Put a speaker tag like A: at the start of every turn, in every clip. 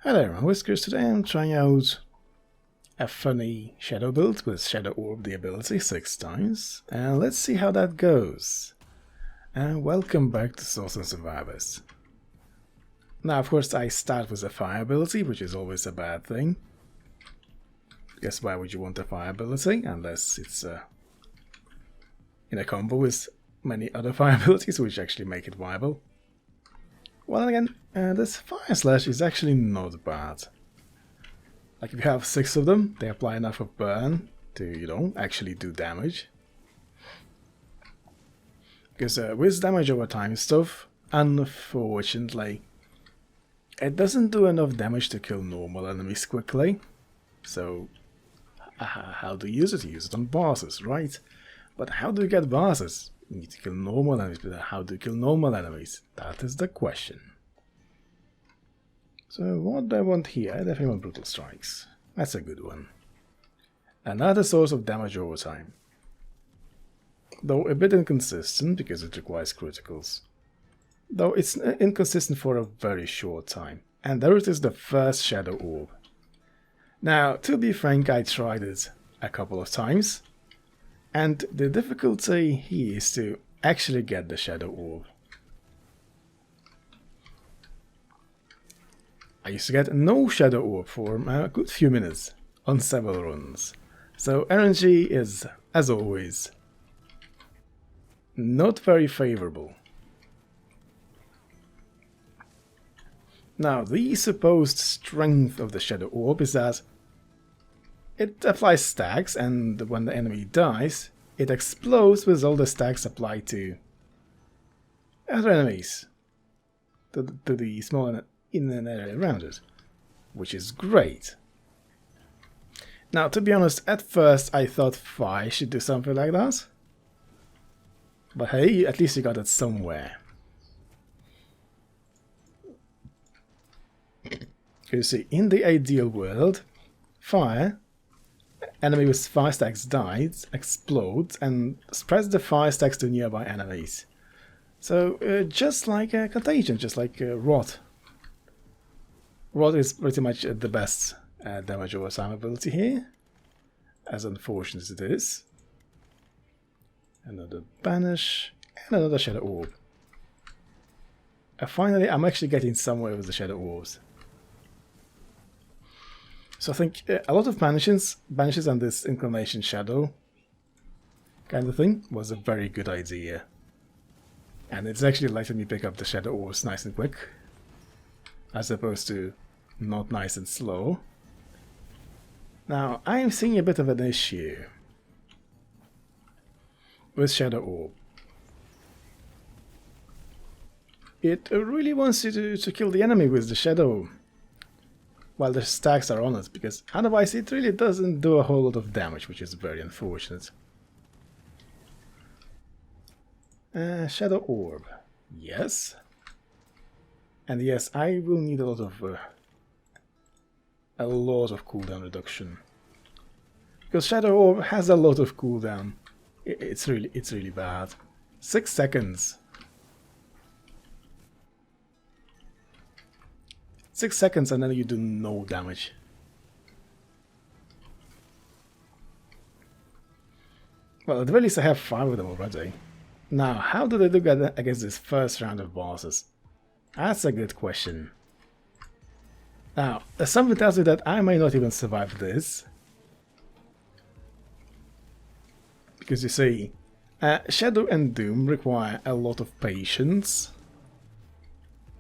A: Hello, imWhiskerZ. Today I'm trying out a funny shadow build with Shadow Orb the ability 6 times, and let's see how that goes. And welcome back to Soulstone Survivors. Now, of course, I start with a fire ability, which is always a bad thing. Because why would you want a fire ability unless it's in a combo with many other fire abilities, which actually make it viable? Well, again, this fire slash is actually not bad. Like, if you have 6 of them, they apply enough of burn to, actually do damage. Because with damage over time stuff, unfortunately, it doesn't do enough damage to kill normal enemies quickly. So, how do you use it? You use it on bosses, right? But how do you get bosses? You need to kill normal enemies, but how do you kill normal enemies? That is the question. So what do I want here? I definitely want Brutal Strikes. That's a good one. Another source of damage over time. Though a bit inconsistent because it requires criticals. Though it's inconsistent for a very short time. And there it is, the first Shadow Orb. Now, to be frank, I tried it a couple of times. And the difficulty here is to actually get the Shadow Orb. I used to get no Shadow Orb for a good few minutes on several runs. So RNG is, as always, not very favorable. Now, the supposed strength of the Shadow Orb is that it applies stacks, and when the enemy dies, it explodes with all the stacks applied to other enemies, to the small in an area around it, which is great. Now, to be honest, at first I thought fire should do something like that, but hey, at least you got it somewhere. You see, in the ideal world, fire, enemy with fire stacks dies, explodes, and spreads the fire stacks to nearby enemies. So, just like a Contagion, just like Rot. Rot is pretty much the best damage over time ability here, as unfortunate as it is. Another Banish, and another Shadow Orb. And finally, I'm actually getting somewhere with the Shadow Orbs. So I think a lot of banishes and this Inclination Shadow kind of thing was a very good idea. And it's actually letting me pick up the Shadow Orbs nice and quick, as opposed to not nice and slow. Now, I'm seeing a bit of an issue with Shadow Orb. It really wants you to kill the enemy with the Shadow while the stacks are on it, because otherwise it really doesn't do a whole lot of damage, which is very unfortunate. Shadow Orb. Yes. And yes, I will need a lot of cooldown reduction. Because Shadow Orb has a lot of cooldown. It's really bad. 6 seconds. 6 seconds and then you do no damage. Well, at the very least I have 5 of them already. Now, how do they do against this first round of bosses? That's a good question. Now, something tells me that I may not even survive this. Because you see, Shadow and Doom require a lot of patience.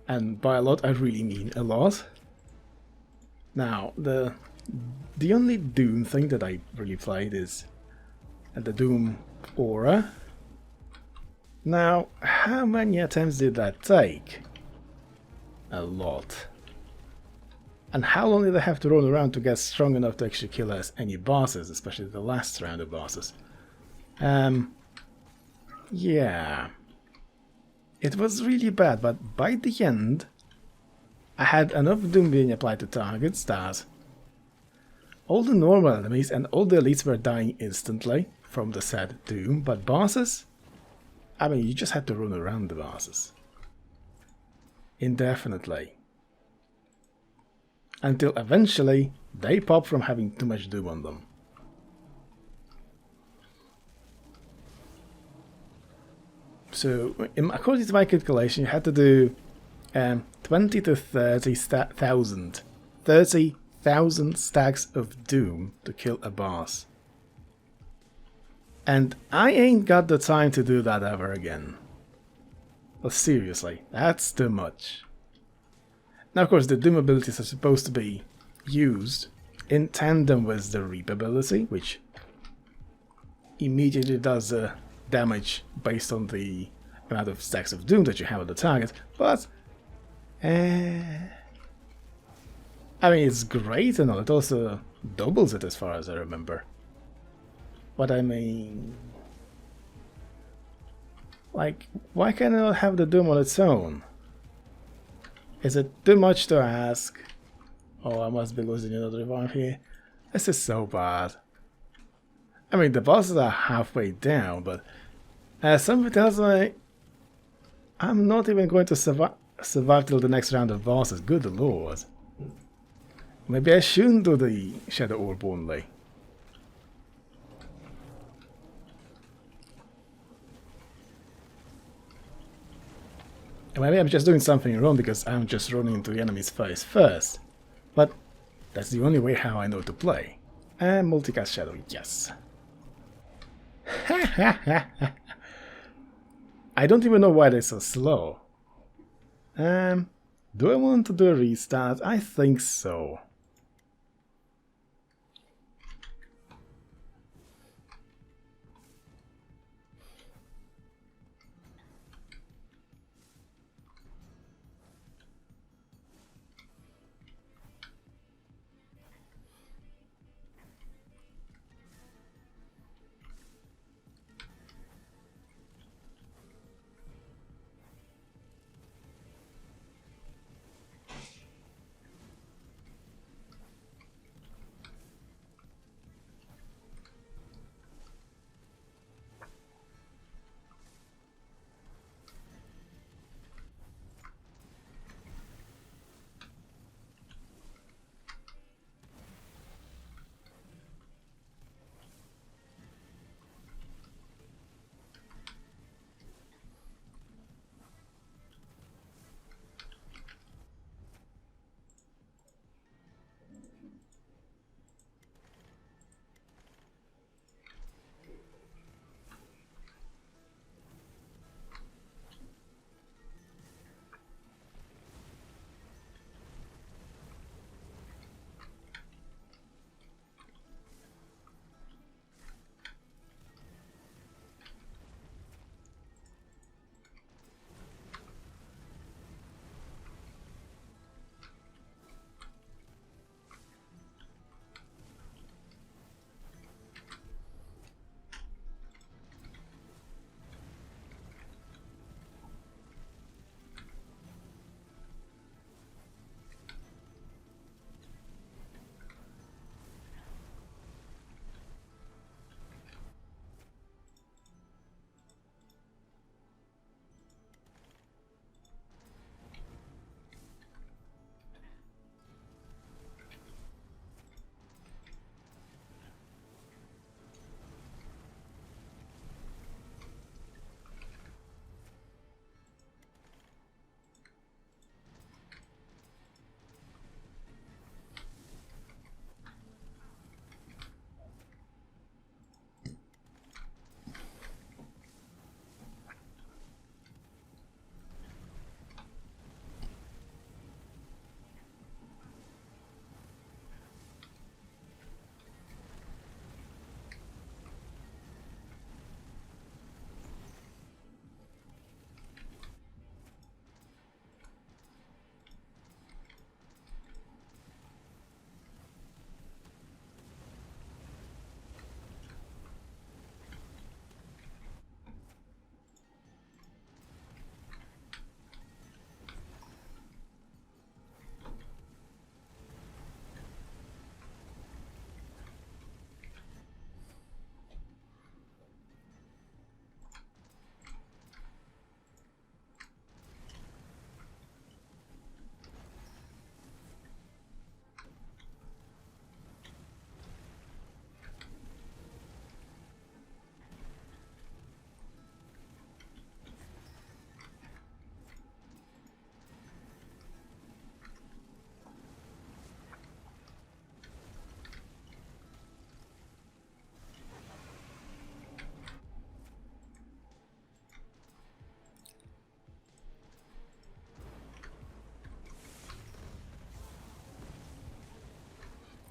A: And by a lot, I really mean a lot. Now, the only Doom thing that I really played is the Doom Aura. Now, how many attempts did that take? A lot. And how long did I have to run around to get strong enough to actually kill any bosses, especially the last round of bosses? Yeah. It was really bad, but by the end, I had enough Doom being applied to targets that all the normal enemies and all the elites were dying instantly from the said Doom, but bosses? I mean, you just had to run around the bosses indefinitely. until eventually they pop from having too much Doom on them. So, according to my calculation, you had to do 20 to 30,000 stacks of Doom to kill a boss. And I ain't got the time to do that ever again. Well, seriously, that's too much. Now, of course, the Doom abilities are supposed to be used in tandem with the Reap ability, which immediately does damage based on the amount of stacks of Doom that you have on the target, but I mean, it's great and all, it also doubles it as far as I remember. But I mean, like, why can't I not have the Doom on its own? Is it too much to ask? Oh, I must be losing another revive here. This is so bad. I mean, the bosses are halfway down, but something tells me I'm not even going to survive till the next round of bosses. Good lord. Maybe I shouldn't do the Shadow Orb only. Maybe I'm just doing something wrong because I'm just running into the enemy's face first. But that's the only way how I know to play. And multicast Shadow, yes. I don't even know why they're so slow. Do I want to do a restart? I think so.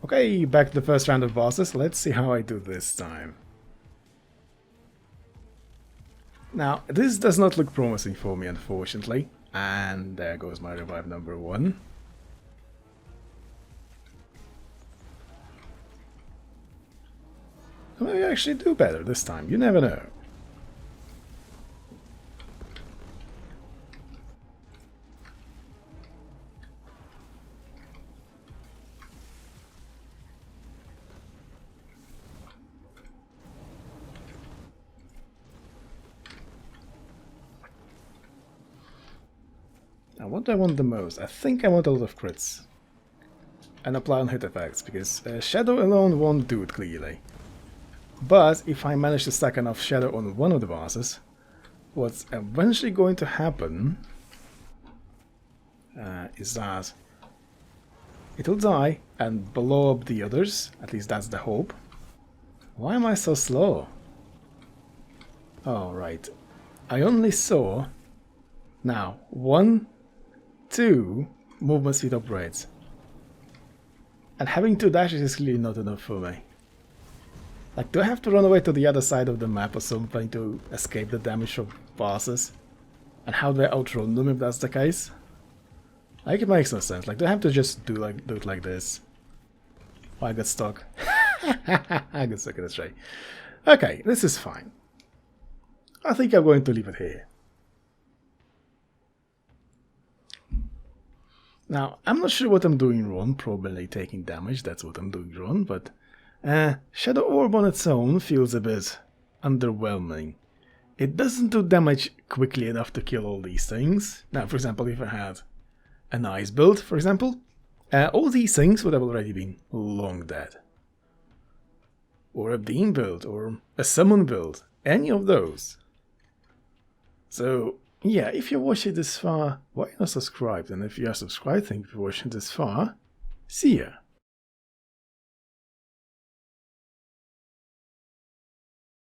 A: Okay, back to the first round of bosses. Let's see how I do this time. Now, this does not look promising for me, unfortunately. And there goes my revive number 1. Maybe I actually do better this time, you never know. Now what do I want the most? I think I want a lot of crits. And apply on hit effects, because Shadow alone won't do it clearly. But if I manage to stack enough Shadow on one of the bosses, what's eventually going to happen is that it'll die and blow up the others. At least that's the hope. Why am I so slow? Oh, right. I only saw now 1, 2 movement speed upgrades. And having 2 dashes is clearly not enough for me. Like, do I have to run away to the other side of the map or something to escape the damage from bosses? And how do I outrun them if that's the case? Like, it makes no sense. Like, do I have to just do it like this? Oh, I got stuck. I got stuck in a tray. Okay, this is fine. I think I'm going to leave it here. Now, I'm not sure what I'm doing wrong, probably taking damage, that's what I'm doing wrong, but Shadow Orb on its own feels a bit underwhelming. It doesn't do damage quickly enough to kill all these things. Now, for example, if I had an ice build, for example, all these things would have already been long dead. Or a beam build, or a summon build, any of those. So, yeah, if you're watching this far, why not subscribe? And if you are subscribed, thank you for watching this far. See ya!